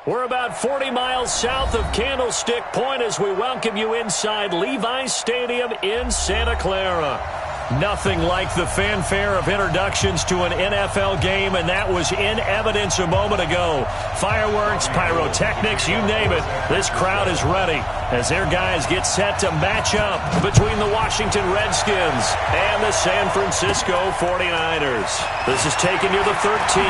We're about 40 miles south of Candlestick Point as we welcome you inside Levi's Stadium in Santa Clara. Nothing like the fanfare of introductions to an NFL game, and that was in evidence a moment ago. Fireworks, pyrotechnics, you name it. This crowd is ready as their guys get set to match up between the Washington Redskins and the San Francisco 49ers. This is taken near the 13.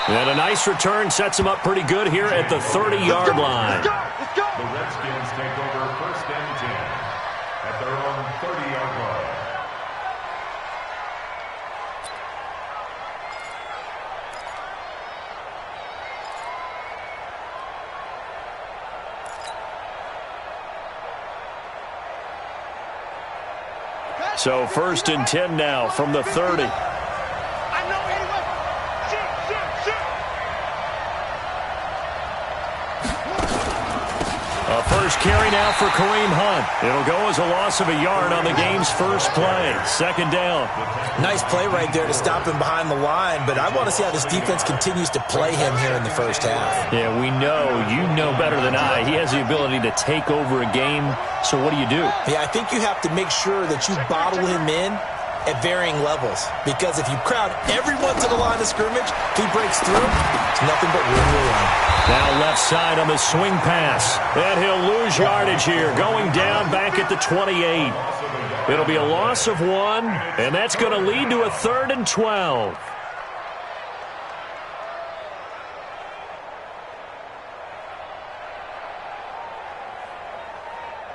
And a nice return sets them up pretty good here at the 30-yard line. Let's go. The Redskins take over first and 10 at their own 30-yard line. So first and 10 now from the 30. First carry now for Kareem Hunt. It'll go as a loss of a yard on the game's first play. Second down. Nice play right there to stop him behind the line, but I want to see how this defense continues to play him here in the first half. Yeah, we know. You know better than I. He has the ability to take over a game, so what do you do? Yeah, I think you have to make sure that you bottle him in at varying levels, because if you crowd everyone to the line of scrimmage, if he breaks through, it's nothing but room to run. Now left side on the swing pass, and he'll lose yardage here, going down back at the 28. It'll be a loss of 1, and that's going to lead to a 3rd and 12.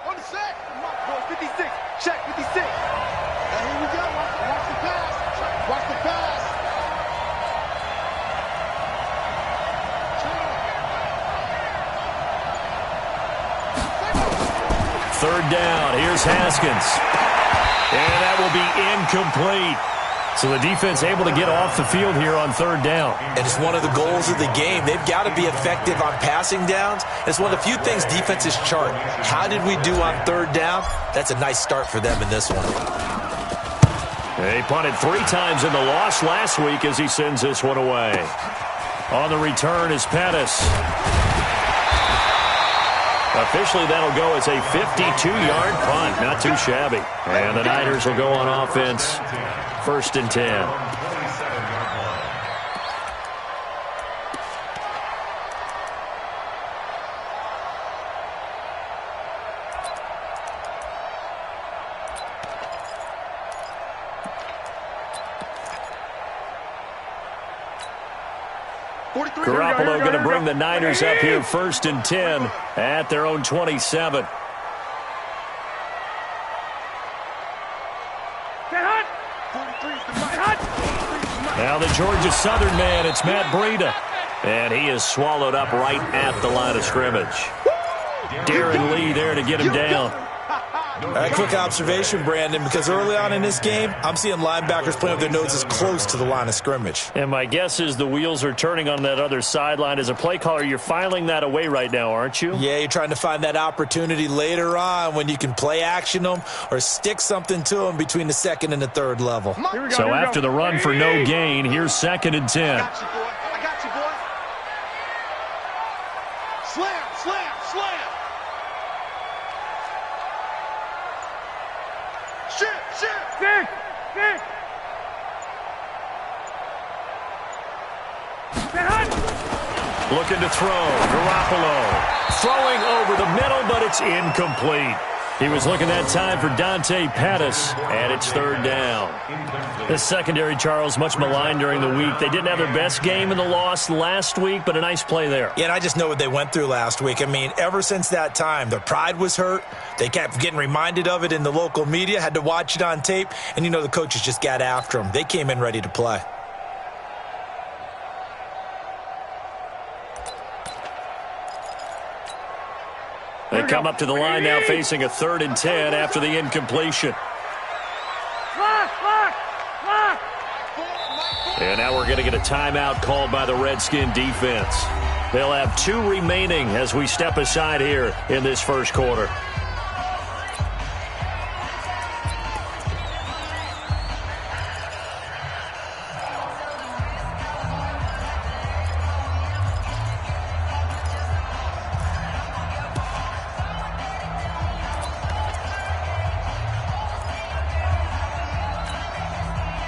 On the set, 56, check 56. And here we go. Watch the pass. Watch the pass. Third down. Here's Haskins. And that will be incomplete. So the defense able to get off the field here on third down. And it's one of the goals of the game. They've got to be effective on passing downs. It's one of the few things defenses chart. How did we do on third down? That's a nice start for them in this one. They punted 3 times in the loss last week as he sends this one away. On the return is Pettis. Officially, that'll go as a 52-yard punt. Not too shabby. And the Niners will go on offense. First and 10. Garoppolo going to bring the Niners up here first and 10 at their own 27. Now the Georgia Southern man, it's Matt Breida. And he is swallowed up right at the line of scrimmage. Darren Lee there to get him down. All right, quick observation, Brandon, because early on in this game, I'm seeing linebackers playing with their noses close to the line of scrimmage. And my guess is the wheels are turning on that other sideline. As a play caller, you're filing that away right now, aren't you? Yeah, you're trying to find that opportunity later on when you can play action them or stick something to them between the second and the third level. So after the run for no gain, here's second and 10. I got you, boy. Slam, slam, slam. Kick. Looking to throw. Garoppolo throwing over the middle, but it's incomplete. He was looking that time for Dante Pettis, and it's third down. This secondary, Charles, much maligned during the week. They didn't have their best game in the loss last week, but a nice play there. Yeah, and I just know what they went through last week. I mean, ever since that time, their pride was hurt. They kept getting reminded of it in the local media, had to watch it on tape, and, you know, the coaches just got after them. They came in ready to play. They come up to the line now facing a 3rd and 10 after the incompletion. And now we're going to get a timeout called by the Redskin defense. They'll have 2 remaining as we step aside here in this first quarter.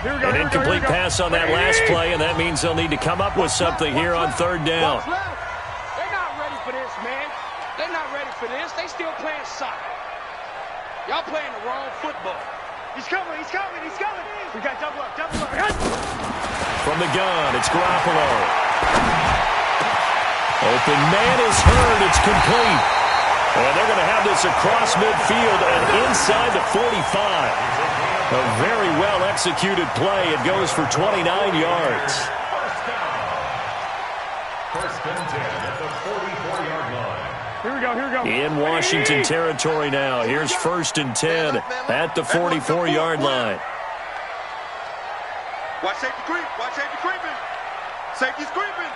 An incomplete pass on that last play, and that means they'll need to come up with something here on third down. They're not ready for this, man. They're not ready for this. They still playing soccer. Y'all playing the wrong football. He's coming, he's coming, he's coming. We got double up, double up. From the gun, it's Garoppolo. Open man is heard. It's complete. And they're going to have this across midfield and inside the 45. A very well-executed play. It goes for 29 yards. First and 10 at the 44-yard line. Here we go, here we go. In Washington territory now. Here's first and 10 at the 44-yard line. Watch safety creep, watch safety creeping. Safety's creeping.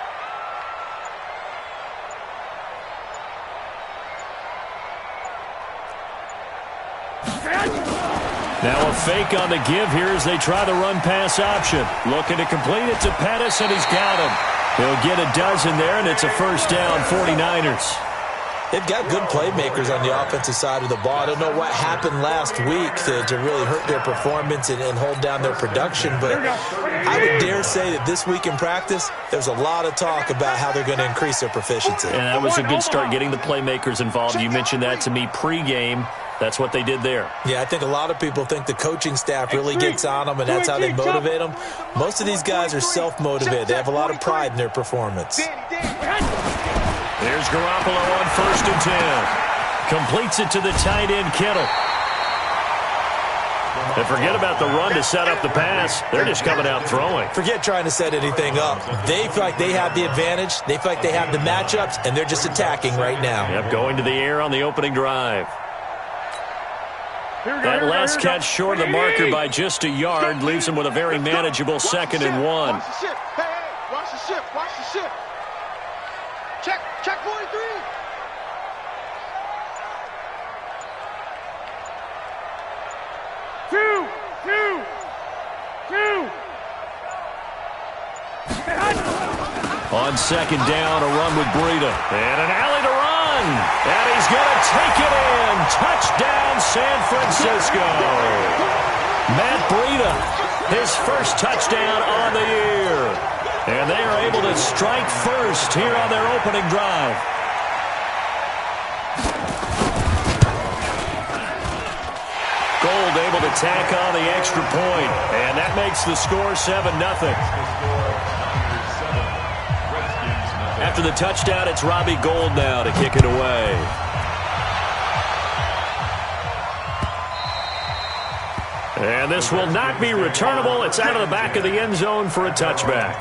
Now a fake on the give here as they try the run-pass option. Looking to complete it to Pettis, and he's got him. He'll get a dozen there, and it's a first down, 49ers. They've got good playmakers on the offensive side of the ball. I don't know what happened last week to really hurt their performance and hold down their production, but I would dare say that this week in practice, there's a lot of talk about how they're going to increase their proficiency. And that was a good start, getting the playmakers involved. You mentioned that to me pregame. That's what they did there. Yeah, I think a lot of people think the coaching staff really gets on them, and that's how they motivate them. Most of these guys are self-motivated. They have a lot of pride in their performance. There's Garoppolo on first and 10. Completes it to the tight end, Kittle. And forget about the run to set up the pass. They're just coming out throwing. Forget trying to set anything up. They feel like they have the advantage. They feel like they have the matchups, and they're just attacking right now. Yep, going to the air on the opening drive. That last catch short of the marker by just a yard leaves him with a very manageable second and 1. Watch the ship. Hey, watch the ship, watch the ship. Check 43. Two. On second down, a run with Breida. And an alley to run. And he's going to take it in. Touchdown, San Francisco. Matt Breida, his first touchdown on the year. And they are able to strike first here on their opening drive. Gold able to tack on the extra point. And that makes the score 7-0. After the touchdown, it's Robbie Gould now to kick it away. And this will not be returnable. It's out of the back of the end zone for a touchback.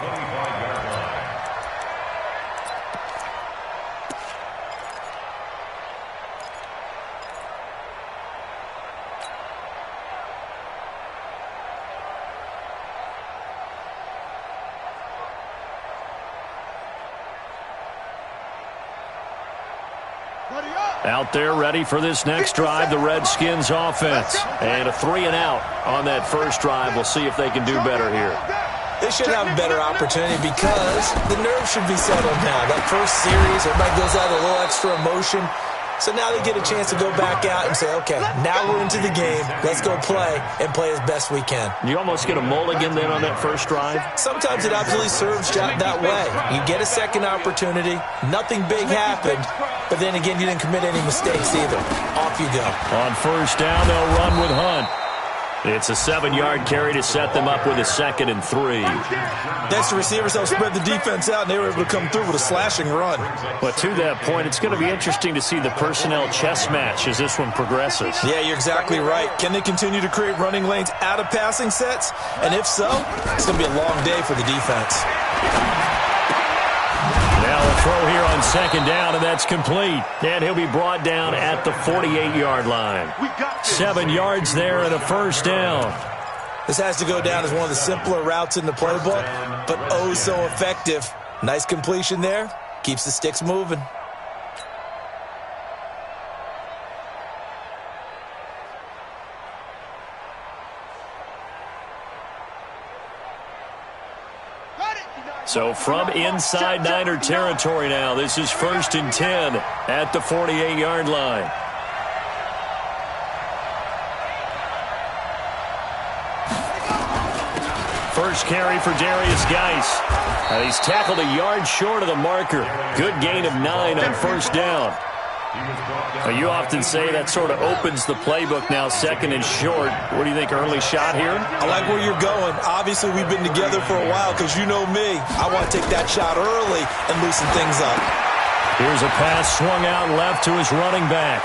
Out there ready for this next drive, the Redskins offense. And a 3 and out on that first drive. We'll see if they can do better here. They should have a better opportunity because the nerves should be settled now. That first series, everybody goes out with a little extra emotion. So now they get a chance to go back out and say, okay, now we're into the game. Let's go play and play as best we can. You almost get a mulligan then on that first drive? Sometimes it absolutely serves that way. You get a second opportunity. Nothing big happened. But then again, you didn't commit any mistakes either. Off you go. On first down, they'll run with Hunt. It's a 7-yard carry to set them up with a 2nd and 3. Next, the receivers helped spread the defense out, and they were able to come through with a slashing run. But to that point, it's going to be interesting to see the personnel chess match as this one progresses. Yeah, you're exactly right. Can they continue to create running lanes out of passing sets? And if so, it's going to be a long day for the defense. Now a throw here on second down, and that's complete. And he'll be brought down at the 48-yard line. 7 yards there and a first down. This has to go down as one of the simpler routes in the playbook, but oh so effective. Nice completion there. Keeps the sticks moving. So from inside Niner territory now, this is 1st and 10 at the 48-yard line. first carry for Darius Geis. He's tackled a yard short of the marker. Good gain of 9 on first down. You often say that sort of opens the playbook now, second and short. What do you think, early shot here? I like where you're going. Obviously, we've been together for a while because you know me. I want to take that shot early and loosen things up. Here's a pass swung out left to his running back.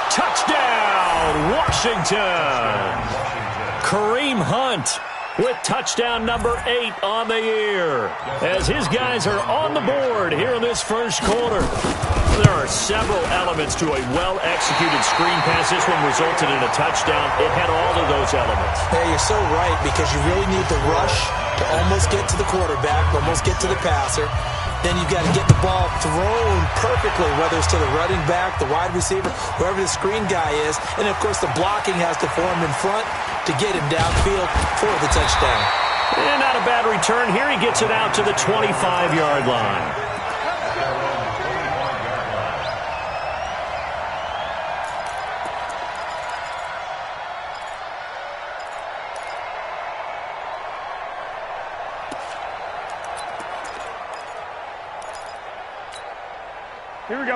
Touchdown, Washington! Kareem Hunt with touchdown number 8 on the year, as his guys are on the board here in this first quarter. There are several elements to a well-executed screen pass. This one resulted in a touchdown. It had all of those elements. Hey, you're so right, because you really need the rush to almost get to the quarterback, almost get to the passer. Then you've got to get the ball thrown perfectly, whether it's to the running back, the wide receiver, whoever the screen guy is. And, of course, the blocking has to form in front to get him downfield for the touchdown. And not a bad return here. He gets it out to the 25-yard line.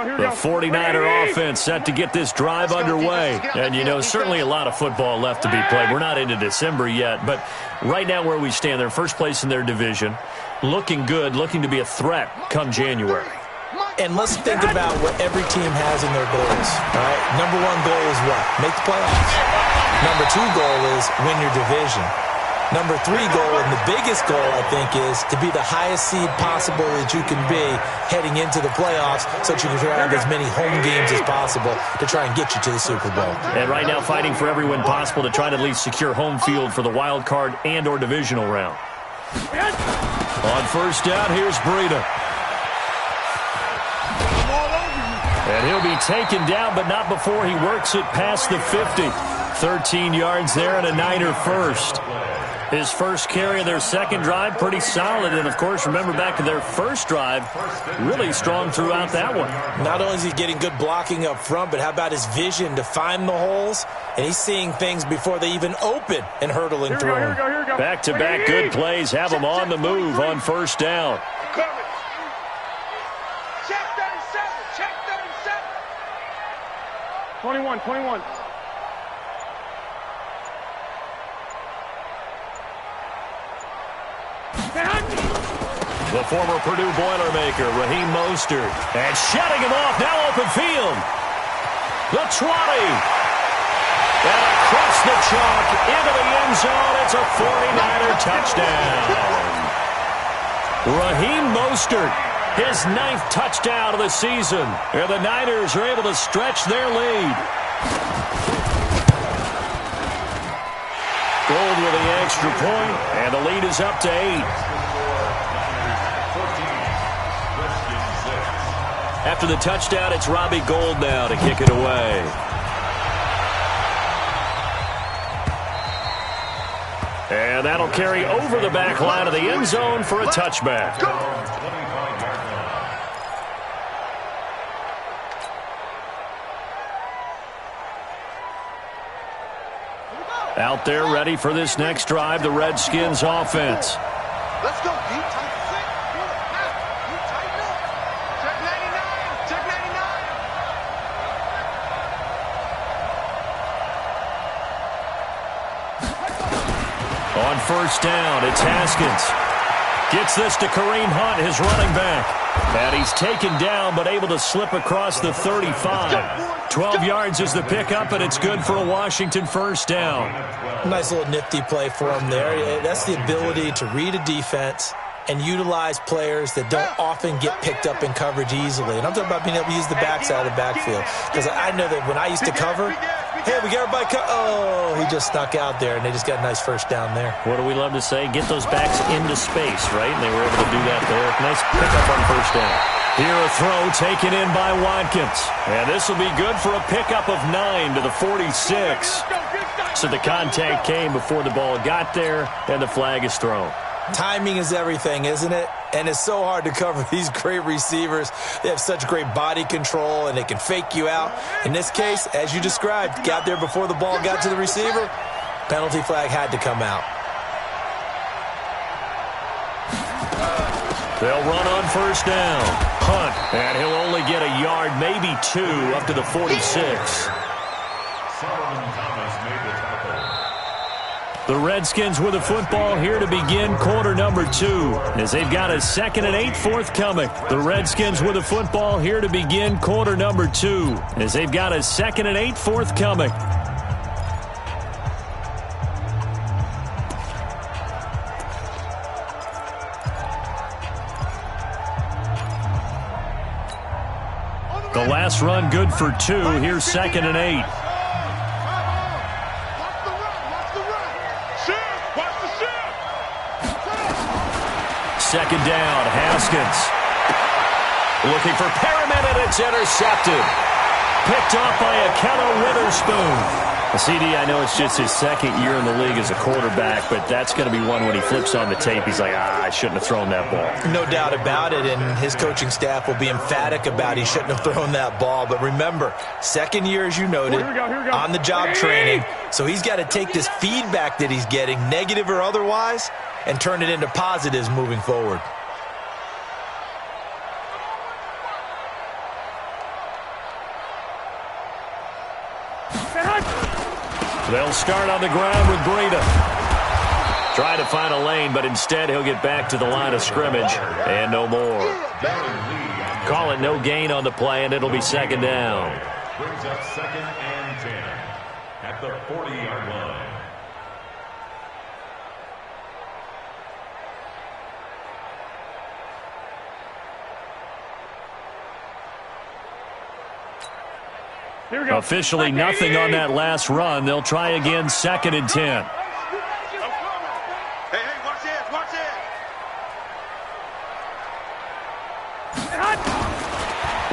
The 49er offense set to get this drive underway. And, you know, certainly a lot of football left to be played. We're not into December yet, but right now where we stand, they're first place in their division, looking good, looking to be a threat come January. And let's think about what every team has in their goals. All right? Number 1 goal is what? Make the playoffs. Number 2 goal is win your division. Number 3 goal, and the biggest goal, I think, is to be the highest seed possible that you can be heading into the playoffs so that you can have as many home games as possible to try and get you to the Super Bowl. And right now fighting for every win possible to try to at least secure home field for the wild card and or divisional round. On first down, here's Breida. And he'll be taken down, but not before he works it past the 50. 13 yards there and a Niner first. His first carry of their second drive, pretty solid. And, of course, remember back to their first drive, really strong throughout that one. Not only is he getting good blocking up front, but how about his vision to find the holes? And he's seeing things before they even open and hurdling through them. Back-to-back good plays have him on the move on first down. Check 37. Check 37. 21. The former Purdue Boilermaker, Raheem Mostert. And shutting him off, now open field. The 20. And across the chalk into the end zone. It's a 49er touchdown. Raheem Mostert, his 9th touchdown of the season. And the Niners are able to stretch their lead. Gold with the extra point, and the lead is up to 8. After the touchdown, it's Robbie Gould now to kick it away. And that'll carry over the back line of the end zone for a touchback. Out there ready for this next drive, the Redskins offense. Let's go, Pete. On first down, it's Haskins. Gets this to Kareem Hunt, his running back. And he's taken down, but able to slip across the 35. 12 yards is the pickup, and it's good for a Washington first down. Nice little nifty play for him there. That's the ability to read a defense and utilize players that don't often get picked up in coverage easily. And I'm talking about being able to use the backside of the backfield. Because I know that when I used to cover, hey, we got everybody oh, he just snuck out there, and they just got a nice first down there. What do we love to say? Get those backs into space, right? And they were able to do that there. Nice pickup on first down. Here a throw taken in by Watkins. And this will be good for a pickup of 9 to the 46. So the contact came before the ball got there, and the flag is thrown. Timing is everything, isn't it? And it's so hard to cover these great receivers. They have such great body control, and they can fake you out. In this case, as you described, got there before the ball got to the receiver. Penalty flag had to come out. They'll run on first down. Hunt, and he'll only get a yard, maybe 2, up to the 46. The Redskins with the football here to begin quarter number 2, as they've got a 2nd and 8 forthcoming. The Redskins with the football here to begin quarter number 2, as they've got a 2nd and 8 forthcoming. The last run good for 2. Here's 2nd and 8. Second down, Haskins. Looking for Perriman, and it's intercepted. Picked off by Akello Witherspoon. CD, I know it's just his 2nd year in the league as a quarterback, but that's going to be one when he flips on the tape. He's like, I shouldn't have thrown that ball. No doubt about it, and his coaching staff will be emphatic about he shouldn't have thrown that ball. But remember, 2nd year, as you noted, on-the-job training. So he's got to take this feedback that he's getting, negative or otherwise, and turn it into positives moving forward. They'll start on the ground with Breida. Try to find a lane, but instead he'll get back to the line of scrimmage, and no more. Call it no gain on the play, and it'll be 2nd down. Brings up 2nd and 10 at the 40-yard line. Officially nothing on that last run. They'll try again, 2nd and 10. Hey, watch it, watch it.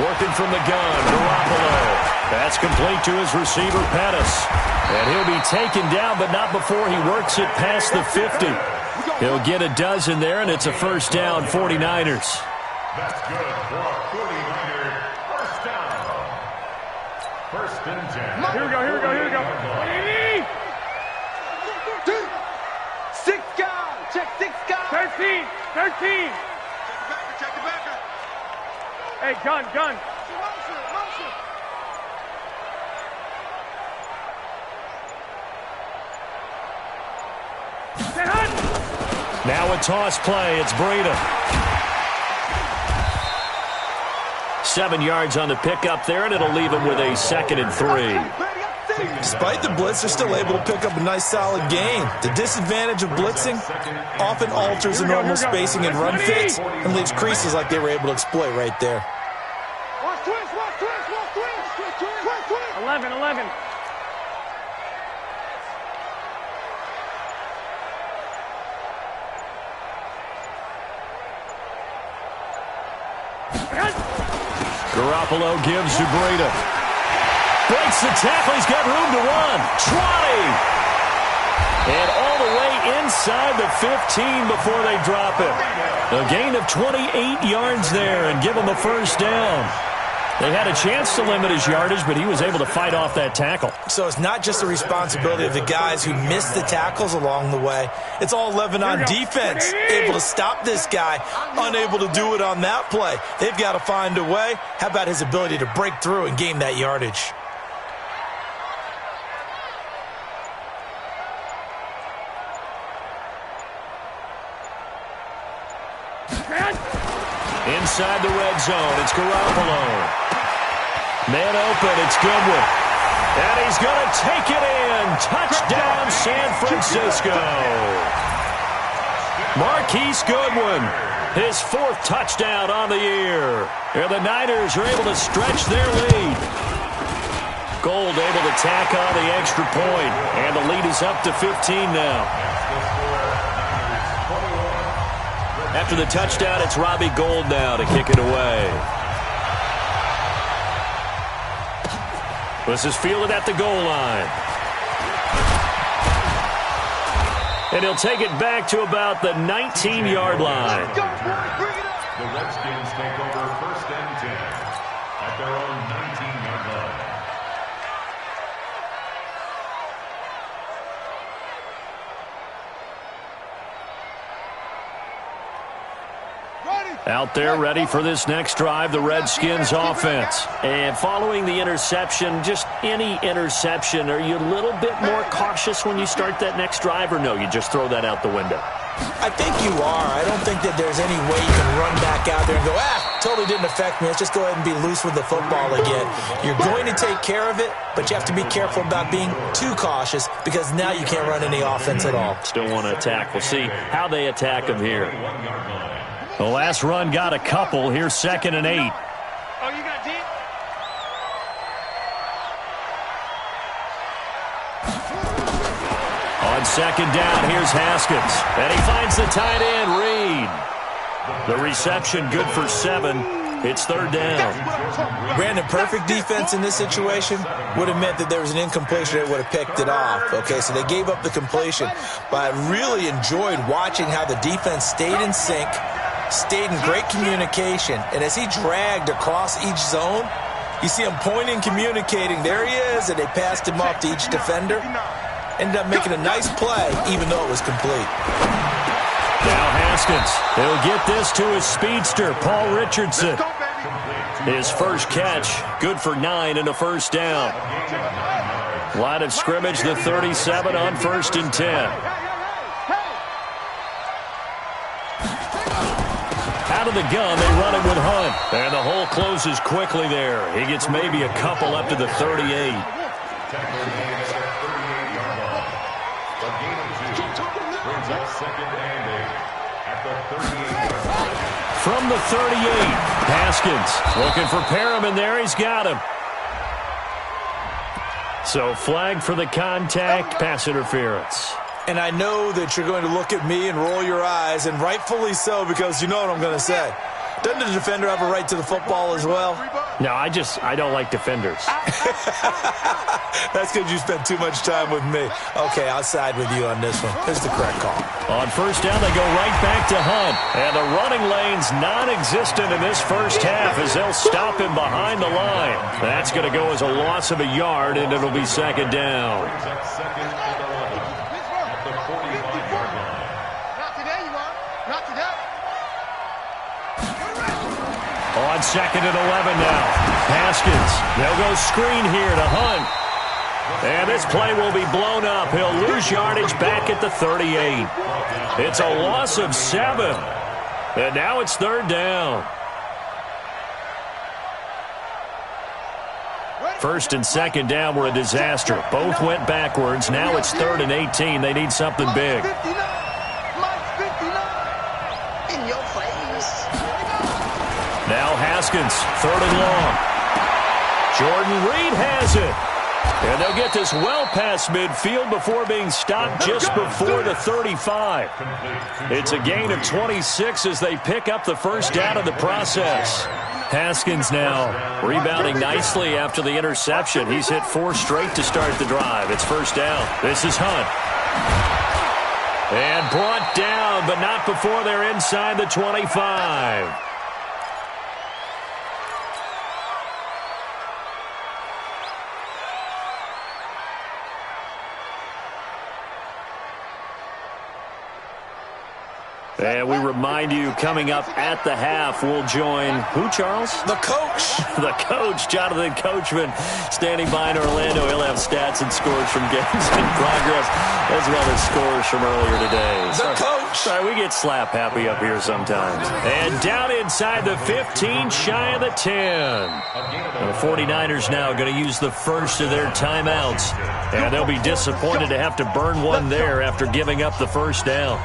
Working from the gun, Garoppolo. That's complete to his receiver, Pettis. And he'll be taken down, but not before he works it past the 50. He'll get a dozen there, and it's a first down, 49ers. That's good for a 49er first down. 1st and 10. Here we go, here we go, here we go. 6 guys, check 6 guys. 13, 13. Check the backer. Hey, gun. Motion. Now a toss play. It's Breida. 7 yards on the pickup there, and it'll leave him with a 2nd and 3. Despite the blitz, they're still able to pick up a nice, solid gain. The disadvantage of blitzing often alters the normal spacing and run fits and leaves creases like they were able to exploit right there. Watch twist. 11. Garoppolo gives to Breida. Breaks the tackle. He's got room to run. Trotting. And all the way inside the 15 before they drop it. A gain of 28 yards there and give him a first down. They had a chance to limit his yardage, but he was able to fight off that tackle. So it's not just the responsibility of the guys who missed the tackles along the way. It's all 11 on defense, able to stop this guy, unable to do it on that play. They've got to find a way. How about his ability to break through and gain that yardage? Inside the red zone, it's Garoppolo. Man open, it's Goodwin. And he's going to take it in. Touchdown, San Francisco. Marquise Goodwin, his 4th touchdown on the year. And the Niners are able to stretch their lead. Gold able to tack on the extra point. And the lead is up to 15 now. After the touchdown, it's Robbie Gould now to kick it away. This is fielded at the goal line. And he'll take it back to about the 19-yard line. The Redskins take over 1st and 10 at their own 19-yard line. Out there ready for this next drive, the Redskins offense. And following the interception, just any interception, are you a little bit more cautious when you start that next drive, or no, you just throw that out the window? I think you are. I don't think that there's any way you can run back out there and go, totally didn't affect me. Let's just go ahead and be loose with the football again. You're going to take care of it, but you have to be careful about being too cautious because now you can't run any offense at all. Still want to attack. We'll see how they attack him here. The last run got a couple. Here's 2nd and 8. Oh, you got deep? On 2nd down, here's Haskins. And he finds the tight end, Reed. The reception good for 7. It's 3rd down. Brandon, perfect defense in this situation would have meant that there was an incompletion that would have picked it off. Okay, so they gave up the completion. But I really enjoyed watching how the defense stayed in sync, stayed in great communication. And as he dragged across each zone, you see him pointing, communicating. There he is, and they passed him off to each defender. Ended up making a nice play, even though it was complete. Now Haskins, he'll get this to his speedster, Paul Richardson. His first catch, good for 9 and a 1st down. Line of scrimmage, the 37 on 1st and 10. Out of the gun, they run it with Hunt. And the hole closes quickly there. He gets maybe a couple up to the 38. From the 38, Haskins looking for Perriman there. He's got him. So flag for the contact, pass interference. And I know that you're going to look at me and roll your eyes, and rightfully so, because you know what I'm going to say. Doesn't the defender have a right to the football as well? No, I don't like defenders. That's because you spent too much time with me. Okay, I'll side with you on this one. This is the correct call. On 1st down, they go right back to Hunt. And the running lane's non-existent in this first half as they'll stop him behind the line. That's going to go as a loss of a yard, and it'll be 2nd down. On 2nd and 11 now. Haskins, they'll go screen here to Hunt. And this play will be blown up. He'll lose yardage back at the 38. It's a loss of 7. And now it's 3rd down. 1st and 2nd down were a disaster. Both went backwards. Now it's 3rd and 18. They need something big. Now Haskins, 3rd and long. Jordan Reed has it. And they'll get this well past midfield before being stopped just before the 35. It's a gain of 26 as they pick up the 1st down in the process. Haskins now rebounding nicely after the interception. He's hit 4 straight to start the drive. It's 1st down. This is Hunt. And brought down, but not before they're inside the 25. And we remind you, coming up at the half, we'll join who, Charles? The coach. The coach, Jonathan Coachman, standing by in Orlando. He'll have stats and scores from games in progress, as well as scores from earlier today. The coach. Sorry, we get slap happy up here sometimes. And down inside the 15, shy of the 10. The 49ers now going to use the first of their timeouts. And they'll be disappointed to have to burn one there after giving up the 1st down.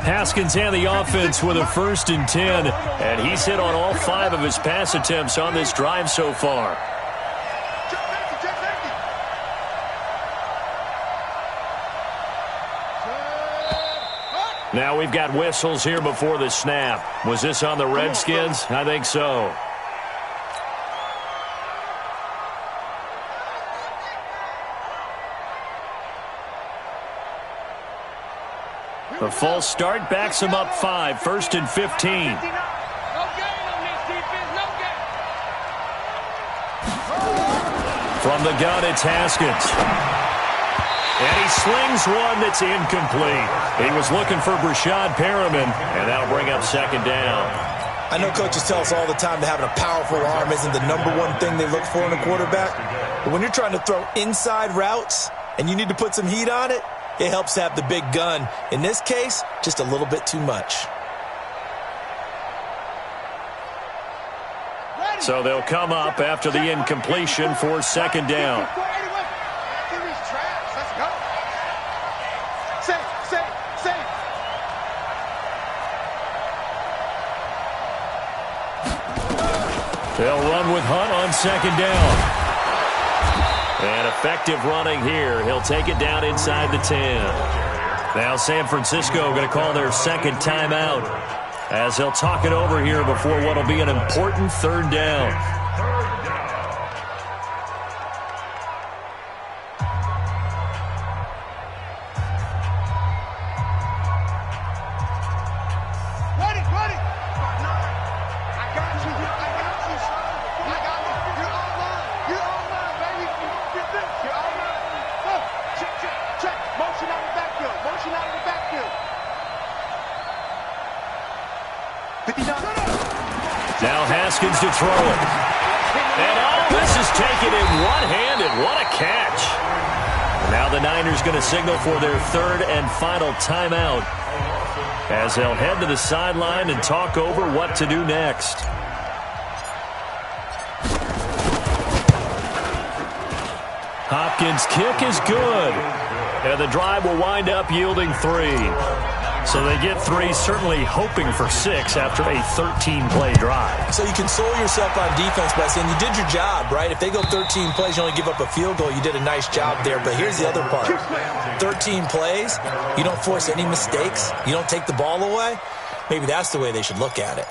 Haskins and the offense with a 1st and 10. And he's hit on all 5 of his pass attempts on this drive so far. Now we've got whistles here before the snap. Was this on the Redskins? I think so. The false start backs him up 5, 1st and 15. From the gun, it's Haskins. And he slings one that's incomplete. He was looking for Brashad Perriman, and that'll bring up second down. I know coaches tell us all the time that having a powerful arm isn't the #1 thing they look for in a quarterback. But when you're trying to throw inside routes and you need to put some heat on it, it helps to have the big gun. In this case, just a little bit too much. So they'll come up after the incompletion for second down. They'll run with Hunt on second down. And effective running here. He'll take it down inside the 10. Now San Francisco going to call their second timeout, as they'll talk it over here before what will be an important third down. Now Haskins to throw it. And this is taken in one-handed. What a catch. Now the Niners going to signal for their third and final timeout, as they'll head to the sideline and talk over what to do next. Hopkins' kick is good. And the drive will wind up yielding 3. So they get 3, certainly hoping for 6 after a 13-play drive. So you console yourself on defense by saying you did your job, right? If they go 13 plays, you only give up a field goal, you did a nice job there. But here's the other part. 13 plays, you don't force any mistakes, you don't take the ball away. Maybe that's the way they should look at it.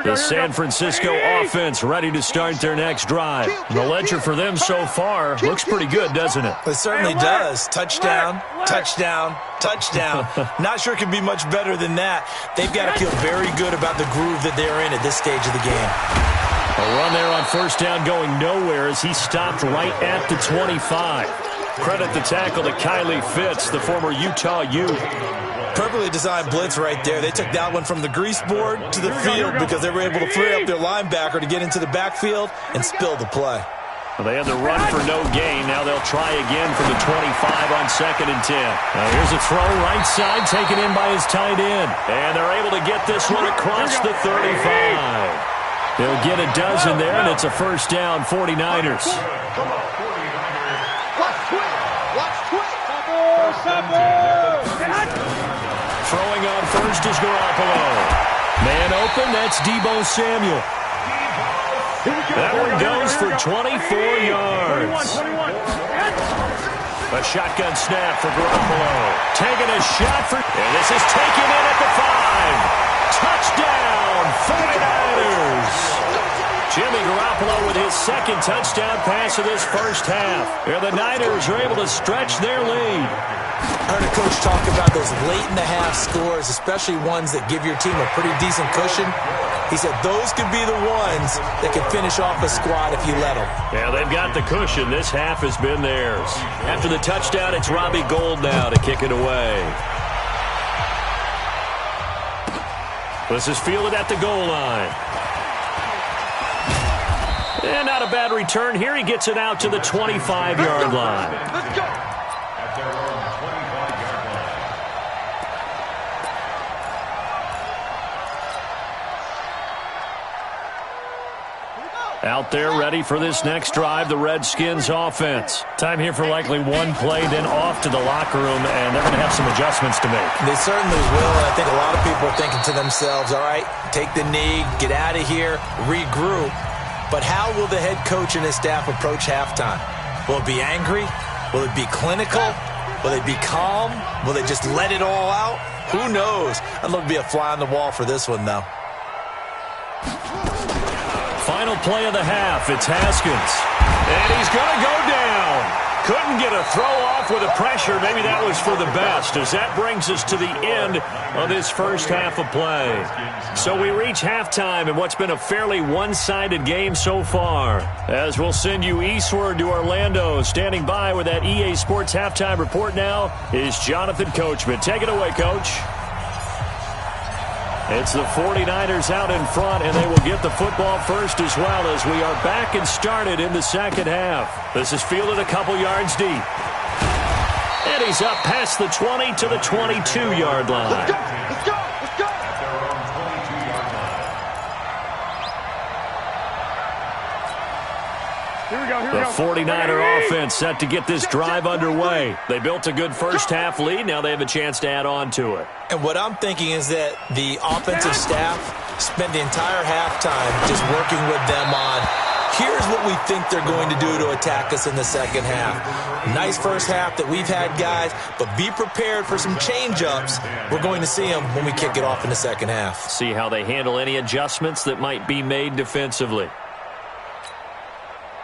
The San Francisco offense ready to start their next drive. And the ledger for them so far looks pretty good, doesn't it? It certainly does. Touchdown, touchdown, touchdown. Not sure it can be much better than that. They've got to feel very good about the groove that they're in at this stage of the game. A run there on first down going nowhere as he stopped right at the 25. Credit the tackle to Kylie Fitz, the former Utah Ute. Perfectly designed blitz right there. They took that one from the grease board to the field because they were able to free up their linebacker to get into the backfield and spill the play. Well, they had the run for no gain. Now they'll try again from the 25 on second and 10. Now here's a throw right side taken in by his tight end. And they're able to get this one across the 35. They'll get a dozen there, and it's a first down, 49ers. Throwing on first is Garoppolo. Man open, that's Deebo Samuel. That one goes for 24 yards. A shotgun snap for Garoppolo. Taking a shot for... And this is taken in at the 5. Touchdown, 49ers. Jimmy Garoppolo with his second touchdown pass of this first half. And the Niners are able to stretch their lead. I heard a coach talk about those late-in-the-half scores, especially ones that give your team a pretty decent cushion. He said those could be the ones that can finish off a squad if you let them. Yeah, they've got the cushion. This half has been theirs. After the touchdown, it's Robbie Gould now to kick it away. This is fielded at the goal line. And not a bad return here. He gets it out to the 25-yard line. Let's go. Out there ready for this next drive, the Redskins offense. Time here for likely one play, then off to the locker room, and they're going to have some adjustments to make. They certainly will, and I think a lot of people are thinking to themselves, all right, take the knee, get out of here, regroup. But how will the head coach and his staff approach halftime? Will it be angry? Will it be clinical? Will they be calm? Will they just let it all out? Who knows? I'd love to be a fly on the wall for this one, though. Final play of the half, it's Haskins. And he's going to go down. Couldn't get a throw off with the pressure. Maybe that was for the best, as that brings us to the end of this first half of play. So we reach halftime in what's been a fairly one-sided game so far. As we'll send you eastward to Orlando. Standing by with that EA Sports halftime report now is Jonathan Coachman. Take it away, Coach. It's the 49ers out in front, and they will get the football first as well, as we are back and started in the second half. This is fielded a couple yards deep. And he's up past the 20 to the 22-yard line. Let's go! Let's go! Let's go! Here we go, here we The go. 49er offense set to get this drive underway. They built a good first half lead. Now they have a chance to add on to it. And what I'm thinking is that the offensive staff spent the entire halftime just working with them on, here's what we think they're going to do to attack us in the second half. Nice first half that we've had, guys, but be prepared for some change-ups. We're going to see them when we kick it off in the second half. See how they handle any adjustments that might be made defensively.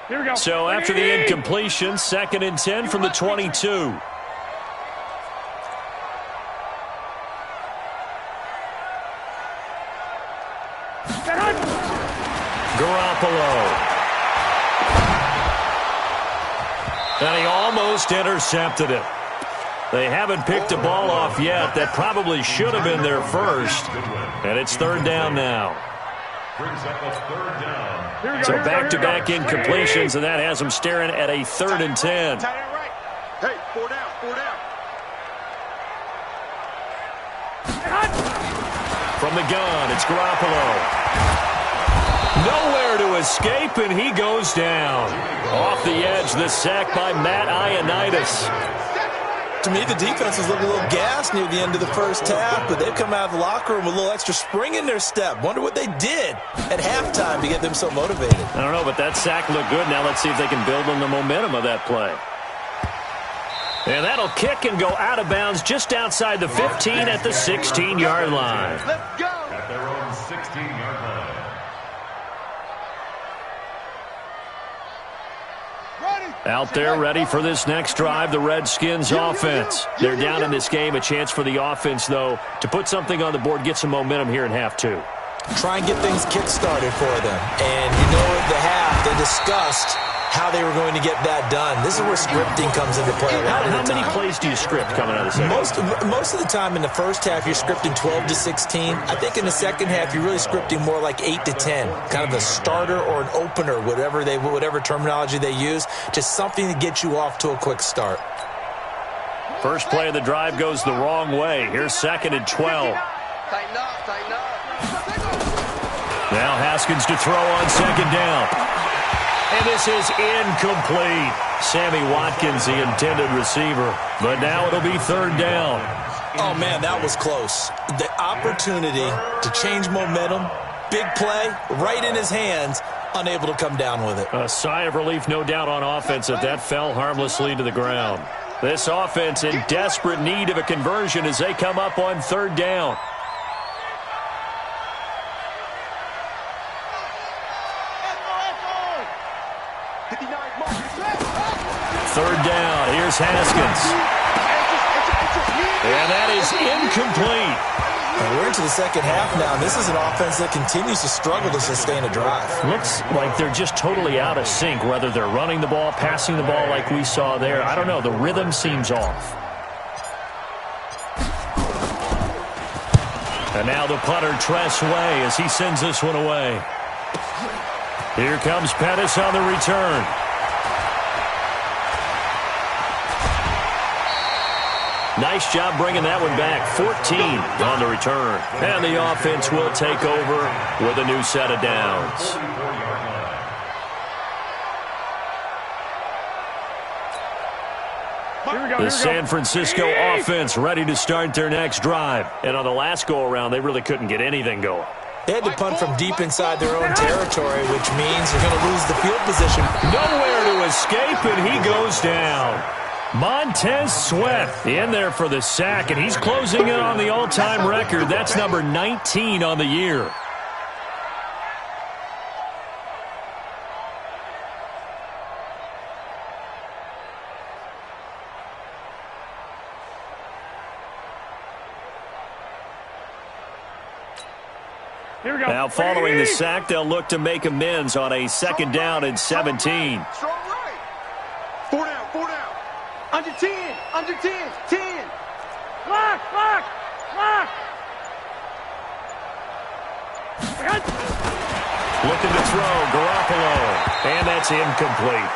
Here we go. So after the incompletion, 2nd and 10 from the 22. Garoppolo. And he almost intercepted it. They haven't picked a ball off yet. That probably should have been their first. And it's 3rd down now. Brings up a 3rd down. So back-to-back incompletions, and that has them staring at a 3rd and 10. Tight end right. Hey, 4 down, 4 down. From the gun, it's Garoppolo. Nowhere to escape, and he goes down. Off the edge, the sack by Matt Ioannidis. To me, the defense was looking a little gassed near the end of the first half, but they've come out of the locker room with a little extra spring in their step. Wonder what they did at halftime to get them so motivated. I don't know, but that sack looked good. Now let's see if they can build on the momentum of that play. And that'll kick and go out of bounds just outside the 15 at the 16-yard line. Let's go. At their own 16-yard line. Out there ready for this next drive, the Redskins offense. They're down in this game. A chance for the offense, though, to put something on the board, get some momentum here in half 2. Try and get things kick-started for them. And you know at the half, they discussed how they were going to get that done. This is where scripting comes into play. How many plays do you script coming out of the second? Most of the time in the first half, you're scripting 12 to 16. I think in the second half, you're really scripting more like 8 to 10. Kind of a starter or an opener, whatever terminology they use. Just something to get you off to a quick start. First play of the drive goes the wrong way. Here's 2nd and 12. Tighten up, tighten up. Now Haskins to throw on 2nd down. And this is incomplete. Sammy Watkins, the intended receiver. But now it'll be 3rd down. Oh, man, that was close. The opportunity to change momentum, big play, right in his hands, unable to come down with it. A sigh of relief, no doubt, on offense if that fell harmlessly to the ground. This offense in desperate need of a conversion as they come up on 3rd down. Third down. Here's Haskins. And that is incomplete. And we're into the second half now. This is an offense that continues to struggle to sustain a drive. Looks like they're just totally out of sync, whether they're running the ball, passing the ball like we saw there. I don't know. The rhythm seems off. And now the punter, Tress Way, as he sends this one away. Here comes Pettis on the return. Nice job bringing that one back. 14 on the return. And the offense will take over with a new set of downs. The San Francisco offense ready to start their next drive. And on the last go-around, they really couldn't get anything going. They had to punt from deep inside their own territory, which means they're going to lose the field position. Nowhere to escape, and he goes down. Montez Sweat in there for the sack, and he's closing in on the all-time record. That's number 19 on the year. Here we go. Now, following the sack, they'll look to make amends on a 2nd down and 17. Strong right. 4 down, 4 down. Under 10, under 10, 10. Lock, lock, lock. Looking to throw, Garoppolo, and that's incomplete.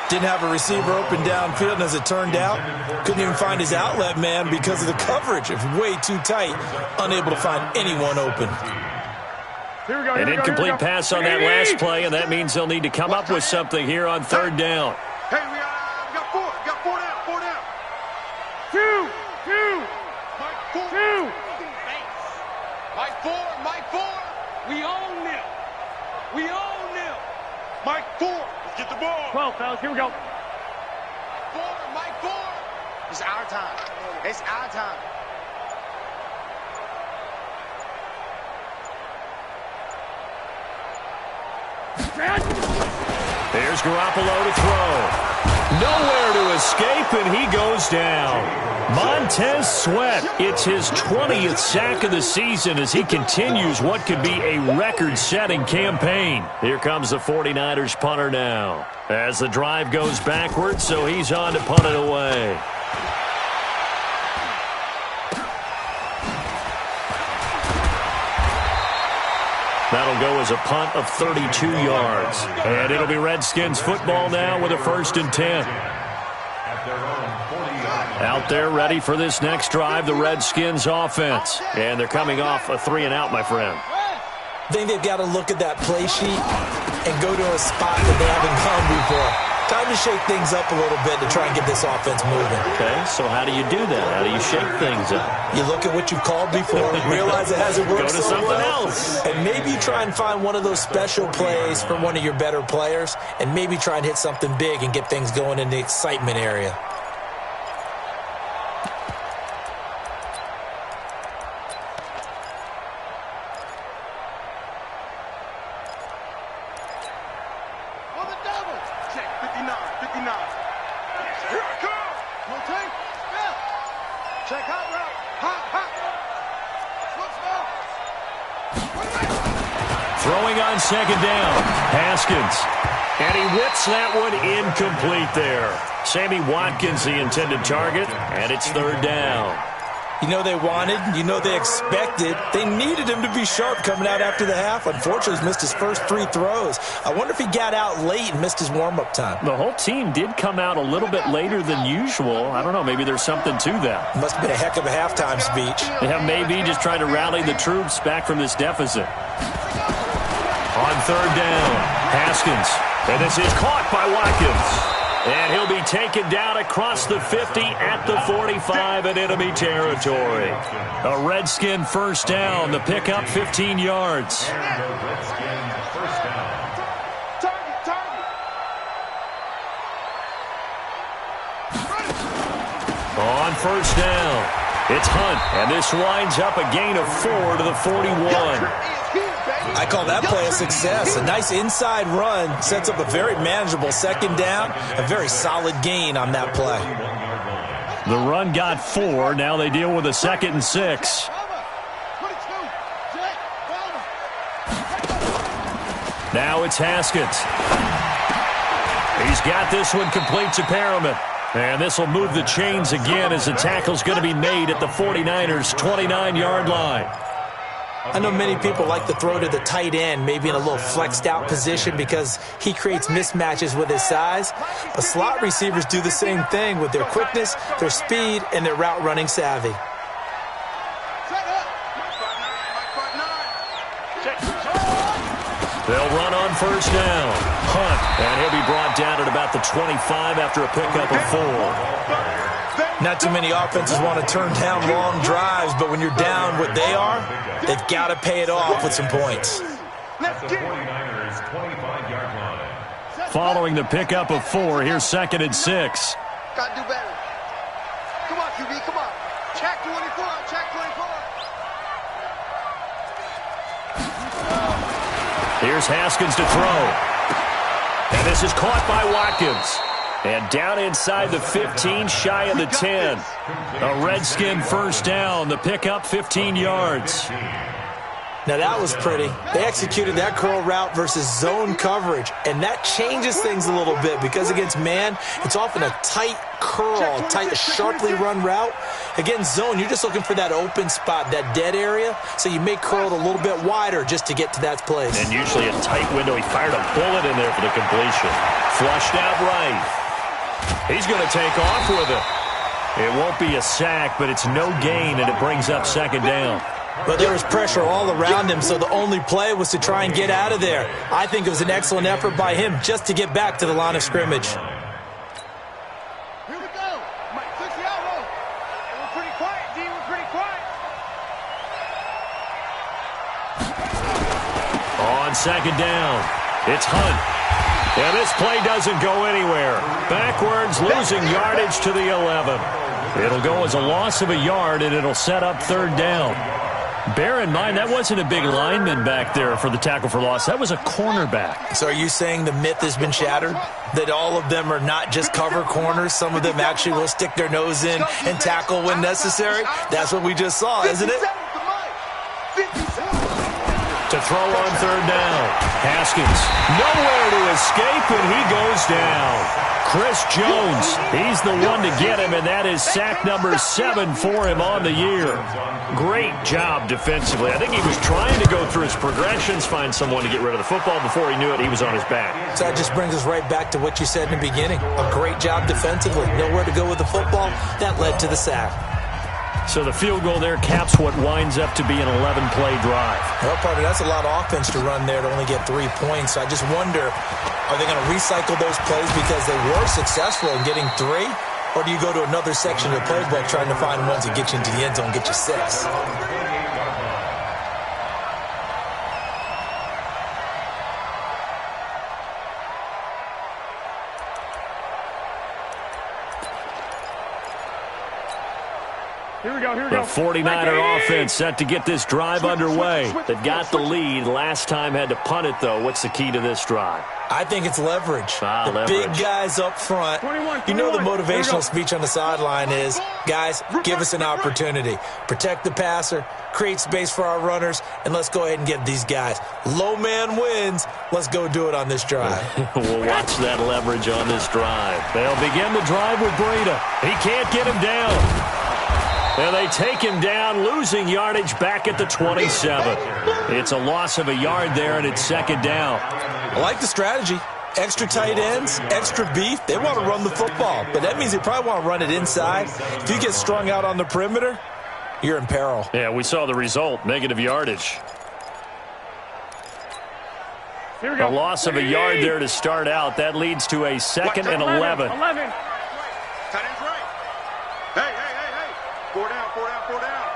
Didn't have a receiver open downfield, and as it turned out, couldn't even find his outlet man because of the coverage. It was way too tight, unable to find anyone open. Here we go, An incomplete pass on that last play, and that means they'll need to come up with something here on 3rd down. Hey, we got 4. We got 4 down, 4 down. 2, 2. Mike 4. 2. Mike 4, Mike 4. We own them. We own them. Mike 4. Let's get the ball. 12, fellas. Here we go. 4, Mike 4. It's our time. It's our time. There's Garoppolo to throw. Nowhere to escape, and he goes down. Montez Sweat, it's his 20th sack of the season as he continues what could be a record-setting campaign. Here comes the 49ers punter now. As the drive goes backwards, so he's on to punt it away. That'll go as a punt of 32 yards. And it'll be Redskins football now with a 1st and 10. Out there ready for this next drive, the Redskins offense. And they're coming off a 3-and-out, my friend. I think they've got to look at that play sheet and go to a spot that they haven't gone before. Time to shake things up a little bit to try and get this offense moving. Okay, so how do you do that? How do you shake things up? You look at what you've called before, realize it hasn't worked Go to so something well, else. and maybe try and find one of those special plays from one of your better players, and maybe try and hit something big and get things going in the excitement area. Throwing on 2nd down, Haskins. And he whips that one incomplete there. Sammy Watkins, the intended target, and it's 3rd down. You know they wanted, you know they expected. They needed him to be sharp coming out after the half. Unfortunately, he's missed his first 3 throws. I wonder if he got out late and missed his warm-up time. The whole team did come out a little bit later than usual. I don't know, maybe there's something to that. Must have been a heck of a halftime speech. Yeah, maybe just trying to rally the troops back from this deficit. On 3rd down, Haskins. And this is caught by Watkins. And he'll be taken down across the 50 at the 45 in enemy territory. A Redskin 1st down. The pickup 15 yards. On 1st down, it's Hunt. And this winds up a gain of 4 to the 41. I call that play a success. A nice inside run sets up a very manageable 2nd down. A very solid gain on that play. The run got 4. Now they deal with a 2nd and 6. Now it's Haskins. He's got this one complete to Perriman. And this will move the chains again as the tackle's going to be made at the 49ers' 29-yard line. I know many people like to throw to the tight end, maybe in a little flexed out position because he creates mismatches with his size. But slot receivers do the same thing with their quickness, their speed, and their route running savvy. They'll run on 1st down. Hunt, and he'll be brought down at about the 25 after a pickup of 4. Not too many offenses want to turn down long drives, but when you're down what they are, they've got to pay it off with some points. Following the pickup of 4, here's 2nd and 6. Gotta do better. Come on, QB, come on. Check 24, check 24. Here's Haskins to throw. And this is caught by Watkins. And down inside the 15, shy of the 10. A Redskin 1st down. The pickup 15 yards. Now that was pretty. They executed that curl route versus zone coverage, and that changes things a little bit because against man, it's often a tight curl, tight, sharply run route. Against zone, you're just looking for that open spot, that dead area, so you may curl it a little bit wider just to get to that place. And usually a tight window. He fired a bullet in there for the completion. Flushed out right. He's going to take off with it. It won't be a sack, but it's no gain, and it brings up second down. But there was pressure all around him, so the only play was to try and get out of there. I think it was an excellent effort by him just to get back to the line of scrimmage. Here we go. Mike, fix the elbow. And we're pretty quiet, D. We're pretty quiet. On second down, it's Hunt. And this play doesn't go anywhere. Backwards, losing yardage to the 11. It'll go as a loss of a yard, and it'll set up third down. Bear in mind, that wasn't a big lineman back there for the tackle for loss. That was a cornerback. So are you saying the myth has been shattered? That all of them are not just cover corners? Some of them actually will stick their nose in and tackle when necessary? That's what we just saw, isn't it? To throw on third down. Haskins, nowhere to escape, and he goes down. Chris Jones, he's the one to get him, and that is sack number 7 for him on the year. Great job defensively. I think he was trying to go through his progressions, find someone to get rid of the football. Before he knew it, he was on his back. So that just brings us right back to what you said in the beginning. A great job defensively. Nowhere to go with the football. That led to the sack. So the field goal there caps what winds up to be an 11-play drive. Well, partner, that's a lot of offense to run there to only get 3 points. I just wonder, are they going to recycle those plays because they were successful in getting 3? Or do you go to another section of the playbook trying to find ones that get you into the end zone, get you 6? Here we go, here we The go. 49er offense set to get this drive underway. They got the lead. Last time had to punt it, though. What's the key to this drive? I think it's leverage. The leverage. Big guys up front. 21. You know the motivational speech on the sideline is, guys, give us an opportunity. Protect the passer, create space for our runners, and let's go ahead and get these guys. Low man wins. Let's go do it on this drive. We'll watch that leverage on this drive. They'll begin the drive with Breida. He can't get him down. And they take him down, losing yardage back at the 27. It's a loss of a yard there, and it's second down. I like the strategy. Extra tight ends, extra beef. They want to run the football, but that means they probably want to run it inside. If you get strung out on the perimeter, you're in peril. Yeah, we saw the result, negative yardage. Here we go. A loss of a yard there to start out. That leads to a second and 11. 11. Tight end's right. Hey. 4 down, 4 down, 4 down.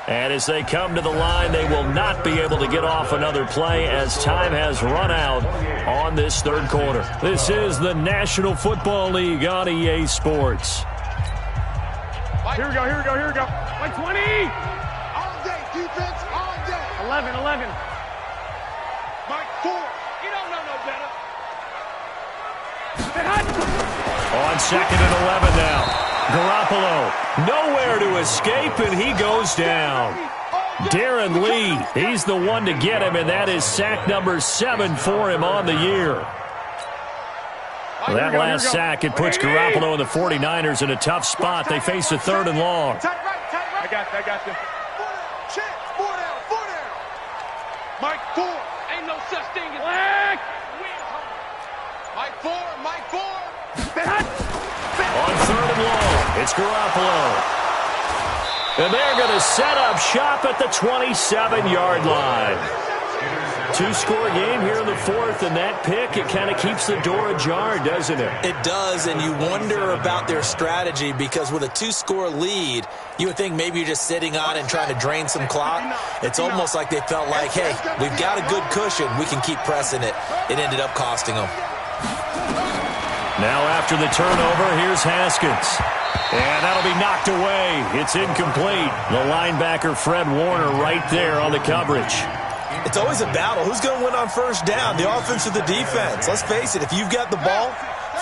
And as they come to the line, they will not be able to get off another play as time has run out on this third quarter. This is the National Football League on EA Sports. Here we go. Like 20. All day, defense, all day. 11. Mike 4. You don't know no better. On second and 11 now. Garoppolo, nowhere to escape, and he goes down. Darren Lee, he's the one to get him, and that is sack number 7 for him on the year. That last sack, it puts Garoppolo and the 49ers in a tough spot. They face a third and long. Tight right. I got you. 4 down. Mike 4. Ain't no such thing as Black. Mike 4. On third and long, it's Garoppolo. And they're going to set up shop at the 27-yard line. 2-score game here in the fourth, and that pick, it kind of keeps the door ajar, doesn't it? It does, and you wonder about their strategy because with a 2-score lead, you would think maybe you're just sitting on and trying to drain some clock. It's almost like they felt like, hey, we've got a good cushion. We can keep pressing it. It ended up costing them. Now after the turnover, here's Haskins. And that'll be knocked away. It's incomplete. The linebacker, Fred Warner, right there on the coverage. It's always a battle. Who's going to win on first down, the offense or the defense? Let's face it, if you've got the ball,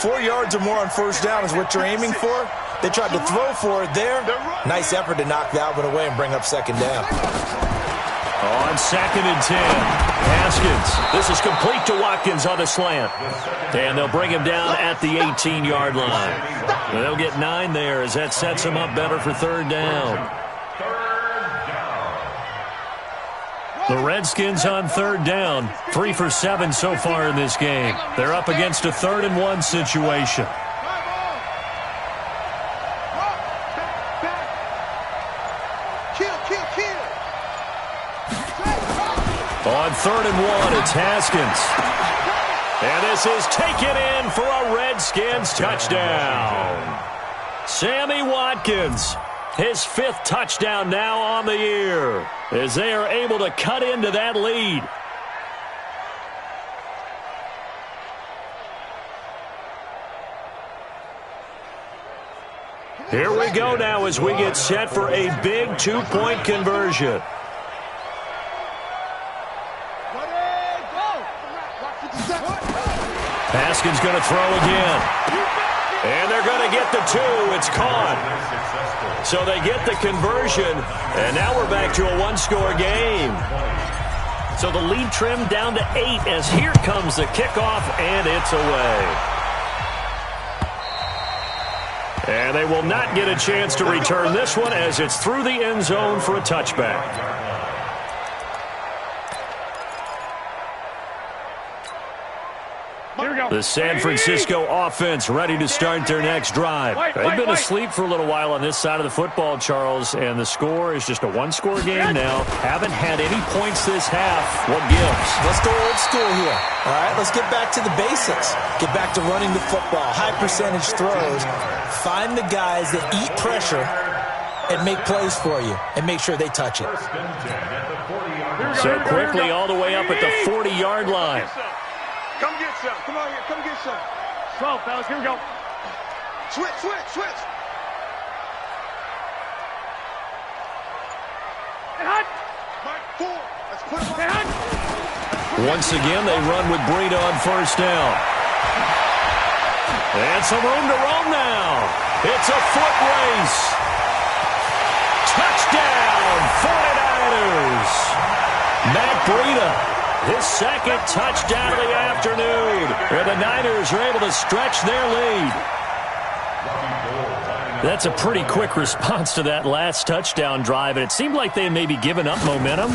4 yards or more on first down is what you're aiming for. They tried to throw for it there. Nice effort to knock that one away and bring up second down. On 2nd and 10, Haskins. This is complete to Watkins on a slant. And they'll bring him down at the 18-yard line. They'll get 9 there as that sets him up better for 3rd down. The Redskins on 3rd down, 3 for 7 so far in this game. They're up against a 3rd and 1 situation. On 3rd and 1, it's Haskins. And this is taken in for a Redskins touchdown. Sammy Watkins, his 5th touchdown now on the year, as they are able to cut into that lead. Here we go now as we get set for a big 2-point conversion. Haskins going to throw again. And they're going to get the 2. It's caught. So they get the conversion, and now we're back to a 1-score game. So the lead trimmed down to 8 as here comes the kickoff, and it's away. And they will not get a chance to return this one as it's through the end zone for a touchback. The San Francisco offense ready to start their next drive. They've been asleep for a little while on this side of the football, Charles, and the score is just a 1-score game now. Haven't had any points this half. What gives? Let's go old school here. All right, let's get back to the basics. Get back to running the football, high percentage throws. Find the guys that eat pressure and make plays for you and make sure they touch it. So quickly all the way up at the 40-yard line. Come get some. Come on here. Come get some. 12, fellas. Here we go. Switch, switch, switch. And hot. Mark 4. Let's put him on. And once again, they run with Breida on 1st down. And some room to roam now. It's a foot race. Touchdown, 49ers. Matt Breida. His 2nd touchdown of the afternoon. And the Niners are able to stretch their lead. That's a pretty quick response to that last touchdown drive. And it seemed like they had maybe given up momentum,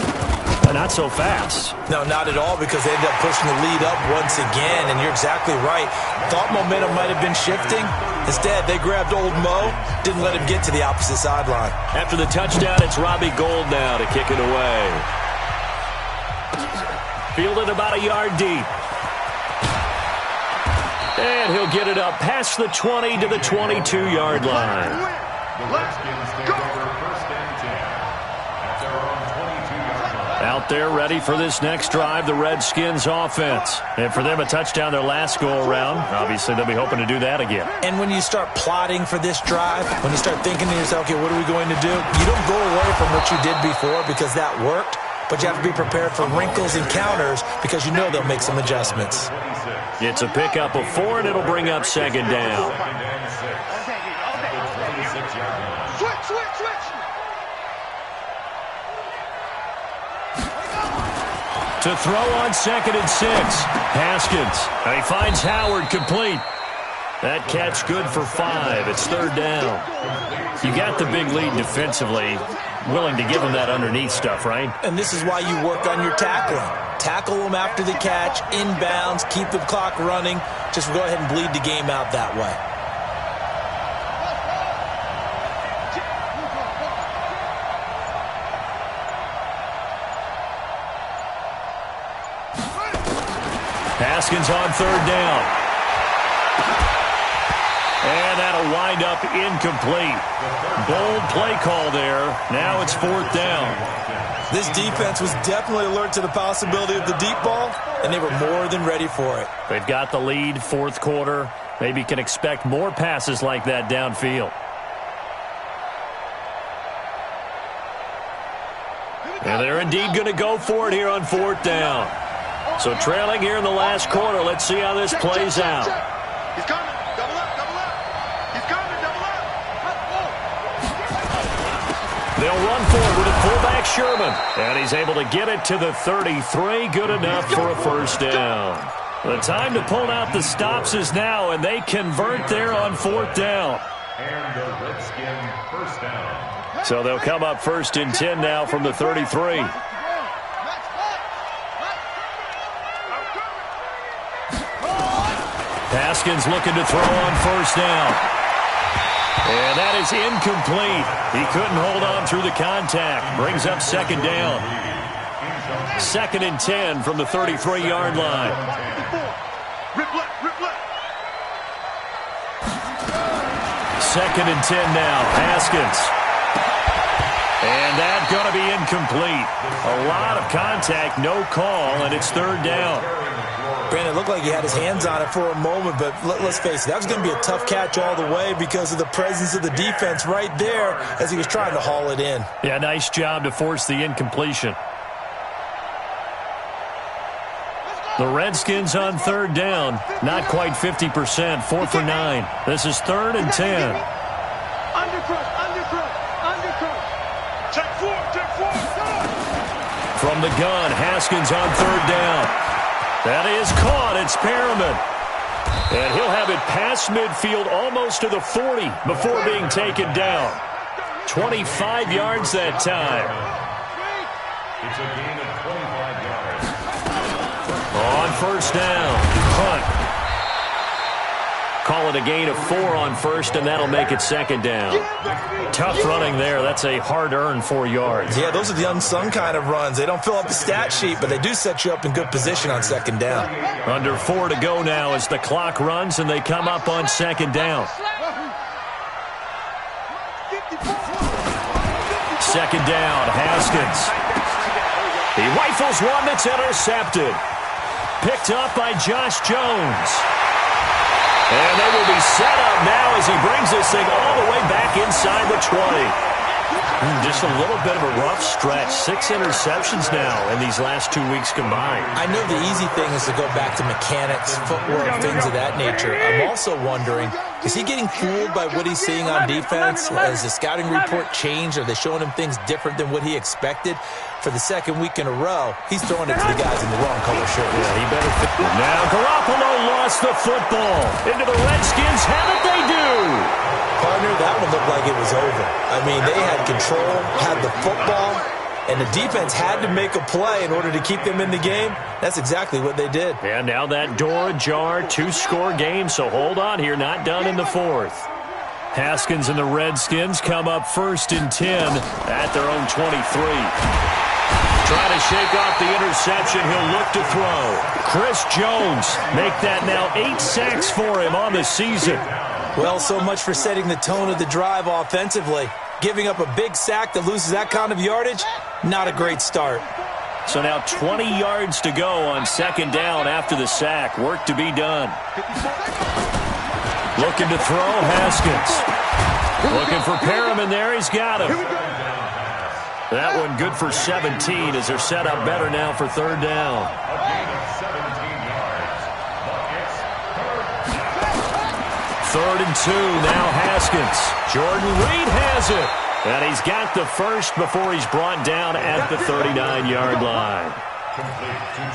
but not so fast. No, not at all, because they ended up pushing the lead up once again. And you're exactly right. Thought momentum might have been shifting. Instead, they grabbed old Mo, didn't let him get to the opposite sideline. After the touchdown, it's Robbie Gould now to kick it away. Fielded about a yard deep. And he'll get it up past the 20 to the 22-yard line. Let's go. Out there ready for this next drive, the Redskins offense. And for them, a touchdown their last go-around. Obviously, they'll be hoping to do that again. And when you start plotting for this drive, when you start thinking to yourself, okay, what are we going to do? You don't go away from what you did before because that worked. But you have to be prepared for wrinkles and counters because you know they'll make some adjustments. It's a pickup of 4, and it'll bring up 2nd down. switch, switch, switch. To throw on 2nd and 6. Haskins. And he finds Howard complete. That catch good for 5. It's 3rd down. You got the big lead defensively. Willing to give them that underneath stuff, right? And this is why you work on your tackling. Tackle them after the catch, inbounds, keep the clock running. Just go ahead and bleed the game out that way. Haskins on 3rd down. And that'll wind up incomplete. Bold play call there. Now it's 4th down. This defense was definitely alert to the possibility of the deep ball, and they were more than ready for it. They've got the lead, 4th quarter. Maybe can expect more passes like that downfield. And they're indeed going to go for it here on 4th down. So trailing here in the last quarter. Let's see how this plays out. He's coming. Double up, double up. He's coming, double up. They'll run forward with a fullback Sherman. And he's able to get it to the 33. Good enough for a first down. The time to pull out the stops is now, and they convert there on 4th down. And the Redskin first down. So they'll come up 1st and 10 now from the 33. Haskins looking to throw on 1st down. And that is incomplete. He couldn't hold on through the contact. Brings up 2nd down. 2nd and 10 from the 33-yard line. Second and 10 now. Haskins. And that's going to be incomplete. A lot of contact, no call, and it's 3rd down. Brandon, it looked like he had his hands on it for a moment, but let's face it, that was going to be a tough catch all the way because of the presence of the defense right there as he was trying to haul it in. Yeah, nice job to force the incompletion. The Redskins on 3rd down. Not quite 50%. 4 for 9. This is 3rd and 10. Check 4, check 4. From the gun, Haskins on 3rd down. That is caught. It's Perriman. And he'll have it past midfield almost to the 40 before being taken down. 25 yards that time. It's a gain of 25 yards. On 1st down, punt. Call it a gain of 4 on 1st, and that'll make it 2nd down. Tough running there. That's a hard-earned 4 yards. Yeah, those are the unsung kind of runs. They don't fill up the stat sheet, but they do set you up in good position on 2nd down. Under 4 to go now as the clock runs, and they come up on 2nd down. 2nd down, Haskins. He rifles one that's intercepted. Picked up by Josh Jones. And they will be set up now as he brings this thing all the way back inside the 20. Just a little bit of a rough stretch. 6 interceptions now in these last 2 weeks combined. I know the easy thing is to go back to mechanics, footwork, things of that nature. I'm also wondering, is he getting fooled by what he's seeing on defense? Has the scouting report changed? Are they showing him things different than what he expected? For the 2nd week in a row, he's throwing it to the guys in the wrong color shirt. Yeah, he better fit. Now Garoppolo lost the football. Into the Redskins have it, they do. Partner, that one looked like it was over. I mean, they had control, had the football, and the defense had to make a play in order to keep them in the game. That's exactly what they did. And now that door ajar, 2-score game, so hold on here, not done in the 4th. Haskins and the Redskins come up 1st and 10 at their own 23. Trying to shake off the interception, he'll look to throw. Chris Jones make that now 8 sacks for him on the season. Well, so much for setting the tone of the drive offensively. Giving up a big sack that loses that kind of yardage, not a great start. So now 20 yards to go on 2nd down after the sack. Work to be done. Looking to throw, Haskins. Looking for Perriman there, he's got him. That one good for 17 as they're set up better now for 3rd down. A gain of 17 yards. Buckets, 3rd and 2, now Haskins. Jordan Reed has it. And he's got the first before he's brought down at the 39-yard line.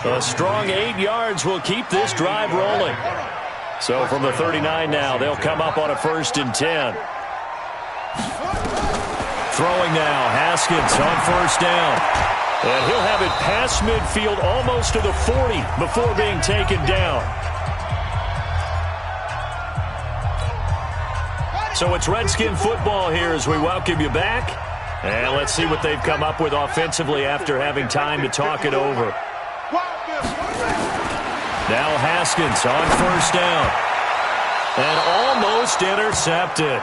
A strong 8 yards will keep this drive rolling. So from the 39 now, they'll come up on a 1st and 10. Throwing now, Haskins on 1st down. And he'll have it past midfield almost to the 40 before being taken down. So it's Redskin football here as we welcome you back. And let's see what they've come up with offensively after having time to talk it over. Now Haskins on 1st down. And almost intercepted.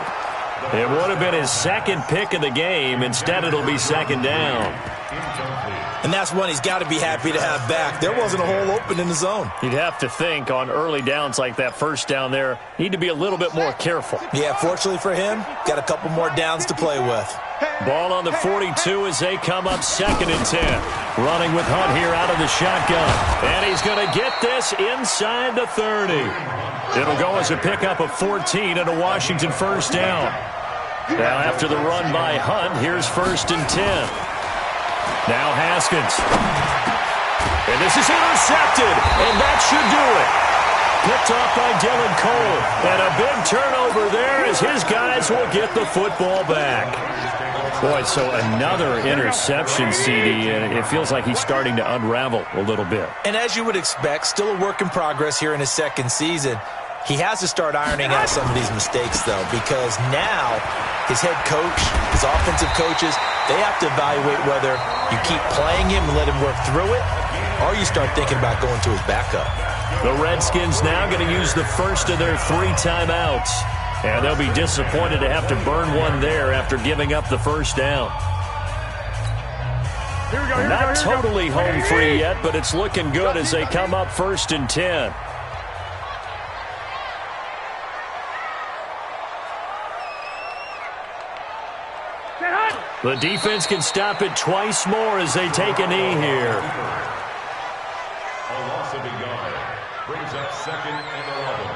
It would have been his 2nd pick of the game. Instead, it'll be 2nd down. And that's one he's got to be happy to have back. There wasn't a hole open in the zone. You'd have to think on early downs like that 1st down there, need to be a little bit more careful. Yeah, fortunately for him, got a couple more downs to play with. Ball on the 42 as they come up 2nd and 10. Running with Hunt here out of the shotgun. And he's going to get this inside the 30. It'll go as a pickup of 14 and a Washington 1st down. Now after the run by Hunt, here's 1st and 10. Now Haskins. And this is intercepted, and that should do it. Picked off by Dylan Cole. And a big turnover there as his guys will get the football back. Boy, so another interception, CD, and it feels like he's starting to unravel a little bit. And as you would expect, still a work in progress here in his 2nd season. He has to start ironing out some of these mistakes, though, because now his head coach, his offensive coaches, they have to evaluate whether you keep playing him and let him work through it, or you start thinking about going to his backup. The Redskins now going to use the first of their 3 timeouts. And they'll be disappointed to have to burn one there after giving up the first down. Not totally home free yet, but it's looking good as they come up 1st and 10. The defense can stop it twice more as they take a knee here. A loss of a yard brings up 2nd and 11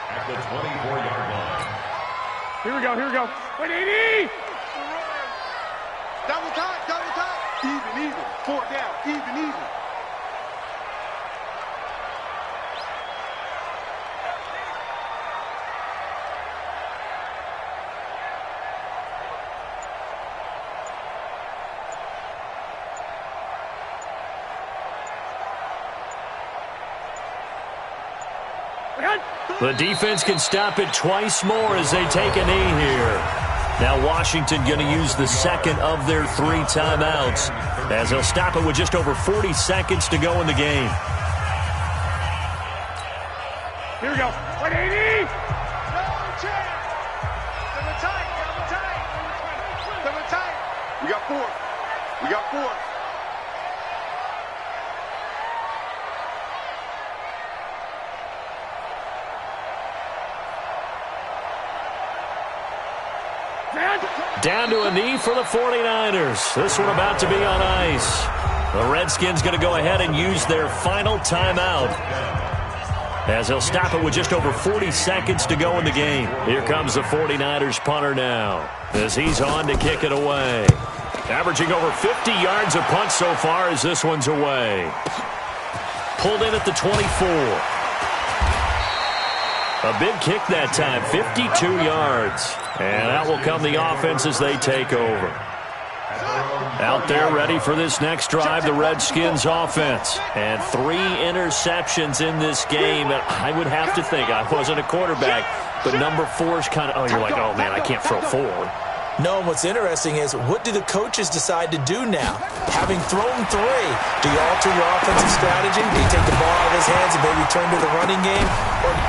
at the 24-yard line. Here we go. Wait, knee! Double time. Even. 4th down, even. The defense can stop it twice more as they take a knee here. Now Washington going to use the 2nd of their 3 timeouts as they'll stop it with just over 40 seconds to go in the game. Here we go. 180! Double tight. We got 4. Down to a knee for the 49ers. This one about to be on ice. The Redskins going to go ahead and use their final timeout as they'll stop it with just over 40 seconds to go in the game. Here comes the 49ers punter now as he's on to kick it away. Averaging over 50 yards a punt so far as this one's away. Pulled in at the 24. A big kick that time, 52 yards. And out will come the offense as they take over. Out there ready for this next drive, the Redskins offense. And 3 interceptions in this game. And I would have to think, I wasn't a quarterback, but number 4 is kind of, oh, you're like, oh, man, I can't throw 4. No, and what's interesting is, what do the coaches decide to do now? Having thrown 3, do you alter your offensive strategy? Do you take the ball out of his hands and maybe turn to the running game?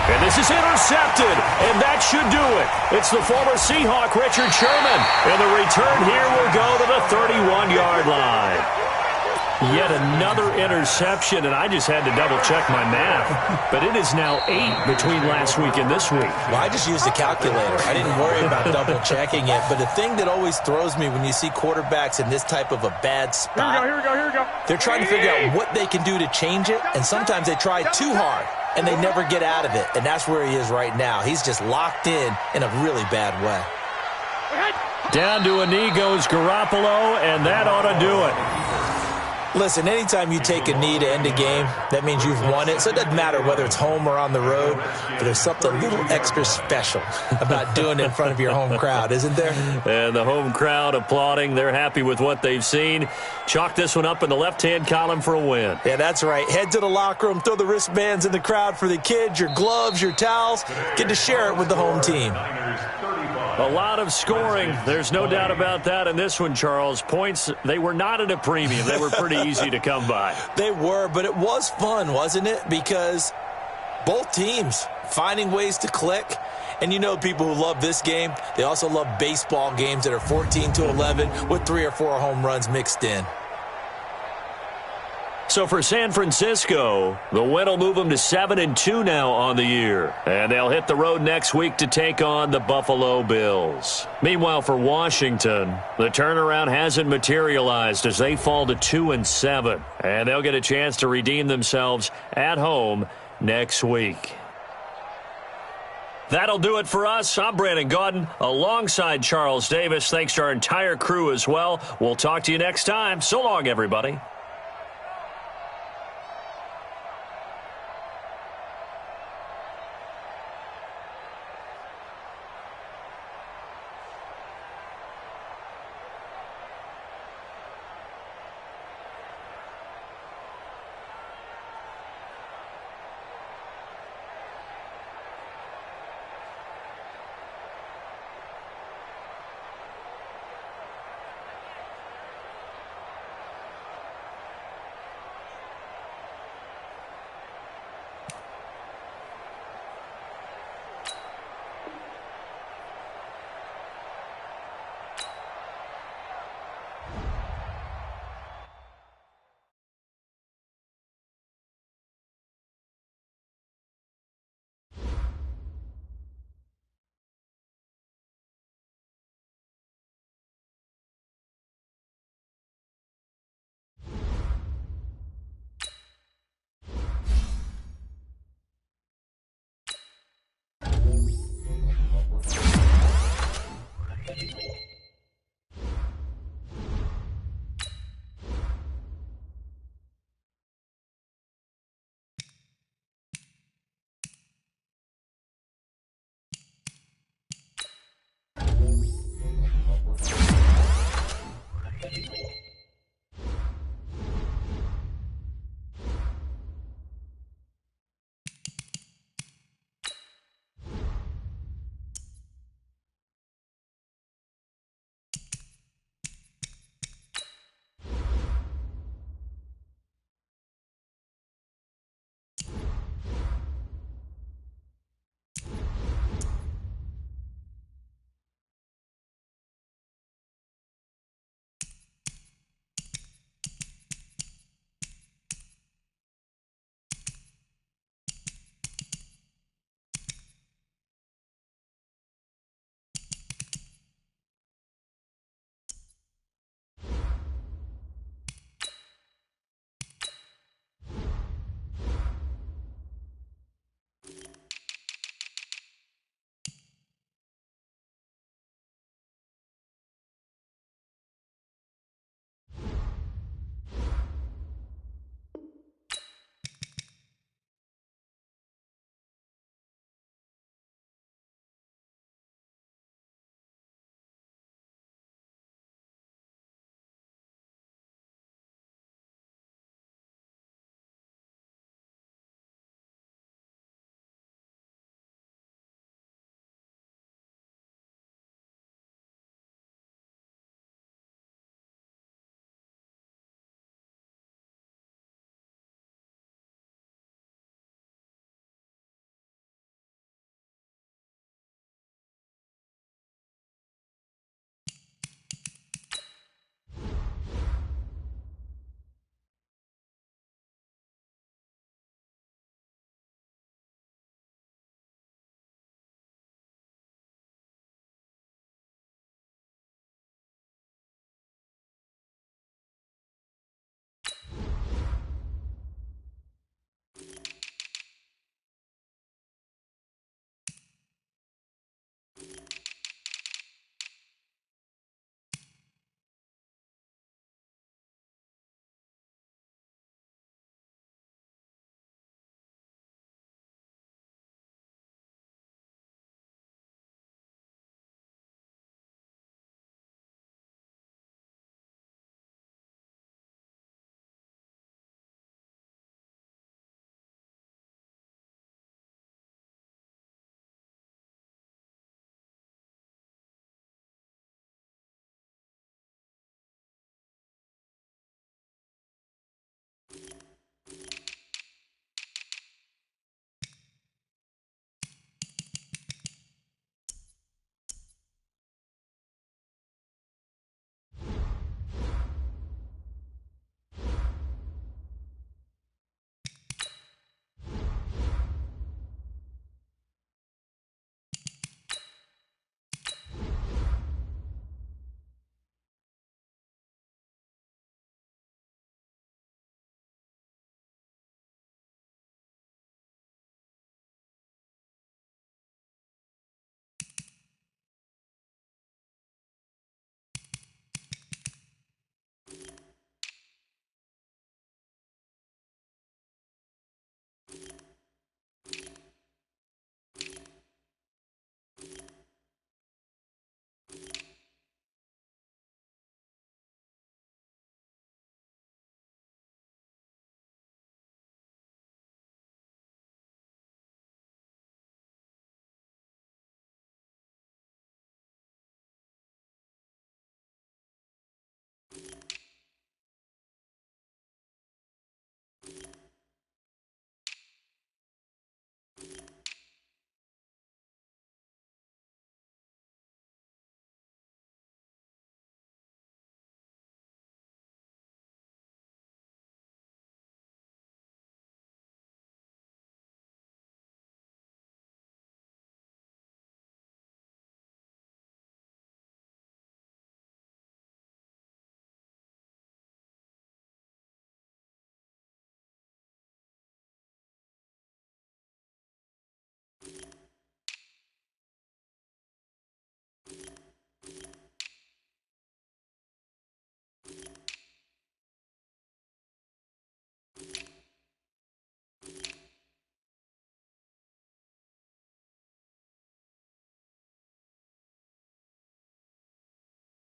And this is intercepted, and that should do it. It's the former Seahawk, Richard Sherman. And the return here will go to the 31-yard line. Yet another interception, and I just had to double-check my math. But it is now 8 between last week and this week. Well, I just used a calculator. I didn't worry about double-checking it. But the thing that always throws me when you see quarterbacks in this type of a bad spot, Here we go. they're trying to figure out what they can do to change it, and sometimes they try too hard, and they never get out of it. And that's where he is right now. He's just locked in a really bad way. Down to a knee goes Garoppolo, and that ought to do it. Listen, anytime you take a knee to end a game, that means you've won it. So it doesn't matter whether it's home or on the road, but there's something a little extra special about doing it in front of your home crowd, isn't there? And the home crowd applauding. They're happy with what they've seen. Chalk this one up in the left-hand column for a win. Yeah, that's right. Head to the locker room, throw the wristbands in the crowd for the kids, your gloves, your towels. Get to share it with the home team. A lot of scoring. There's no doubt about that in this one, Charles. Points, they were not at a premium. They were pretty easy to come by. They were, but it was fun, wasn't it? Because both teams finding ways to click. And you know people who love this game, they also love baseball games that are 14-11 with 3 or 4 home runs mixed in. So for San Francisco, the win will move them to 7-2 now on the year. And they'll hit the road next week to take on the Buffalo Bills. Meanwhile, for Washington, the turnaround hasn't materialized as they fall to 2-7. And they'll get a chance to redeem themselves at home next week. That'll do it for us. I'm Brandon Gaudin alongside Charles Davis. Thanks to our entire crew as well. We'll talk to you next time. So long, everybody.